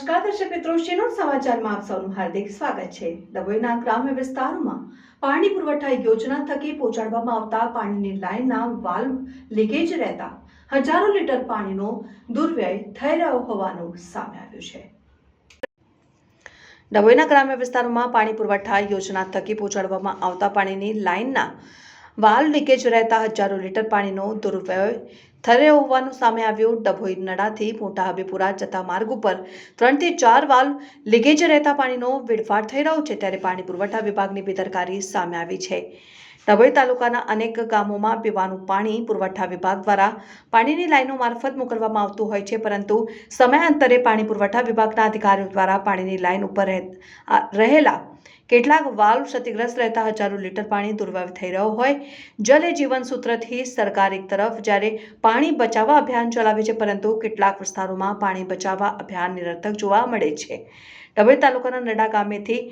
નમસ્કાર દર્શક મિત્રો, શિનોર સમાચારમાં આપ સૌનું હાર્દિક સ્વાગત છે। ડભોઈના ગ્રામ્ય વિસ્તારોમાં પાણી પુરવઠા યોજના થકી પહોંચાડવામાં આવતા પાણીની લાઇનના વાલ્વ લીકેજ રહેતા હજારો લીટર પાણીનો દુર્વ્યય થઈ રહ્યો હોવાનું સામે આવ્યું છે। ડભોઈના ગ્રામ્ય વિસ્તારોમાં પાણી પુરવઠા યોજના થકી પહોંચાડવામાં આવતા પાણીની લાઇનના વાલ્વ લીકેજ રહેતા હજારો લીટર પાણીનો દુર્વ્યય થઈ રહ્યો હોવાનું સામે આવ્યું। ડભોઈ નડાથી મોટા હબીપુરા જતા માર્ગ ઉપર 3 થી 4 વાલ્વ લીકેજ રહેતા પાણીનો વેડફાટ થઈ રહ્યો છે, ત્યારે પાણી પુરવઠા વિભાગની બેદરકારી સામે આવી છે। ડભોઈ તાલુકાના અનેક ગામોમાં પીવાનું પાણી પુરવઠા વિભાગ દ્વારા પાણીની લાઈનો મારફત મોકલવામાં આવતું હોય છે, પરંતુ સમયાંતરે પાણી પુરવઠા વિભાગના અધિકારીઓ દ્વારા પાણીની લાઈન ઉપર રહેલા કેટલાક વાલ્વ ક્ષતિગ્રસ્ત રહેતા હજારો લીટર પાણી દુર્વ્યય થઈ રહ્યો હોય। જલ એ જીવન સૂત્રથી સરકાર એક તરફ જ્યારે પાણી બચાવવા અભિયાન ચલાવે છે, પરંતુ કેટલાક વિસ્તારોમાં પાણી બચાવવા અભિયાન નિરર્થક જોવા મળે છે। ડભોઈ તાલુકાના નડા ગામેથી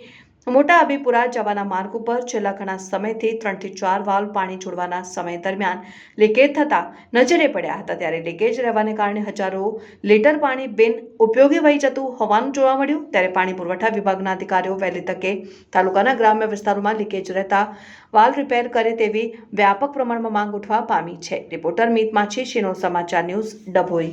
મોટા હબીપુરા જવાના માર્ગ ઉપર છેલ્લા ઘણા સમયથી 3 થી 4 વાલ્વ પાણી છોડવાના સમય દરમિયાન લીકેજ થતા નજરે પડ્યા હતા, ત્યારે લીકેજ રહેવાને કારણે હજારો લીટર પાણી બિન ઉપયોગી વહી જતું હોવાનું જોવા મળ્યું। ત્યારે પાણી પુરવઠા વિભાગના અધિકારીઓ વહેલી તકે તાલુકાના ગ્રામ્ય વિસ્તારોમાં લીકેજ રહેતા વાલ્વ રિપેર કરે તેવી વ્યાપક પ્રમાણમાં માંગ ઉઠવા પામી છે। રિપોર્ટર મીત માછી, શિનોર સમાચાર ન્યૂઝ, ડભોઈ।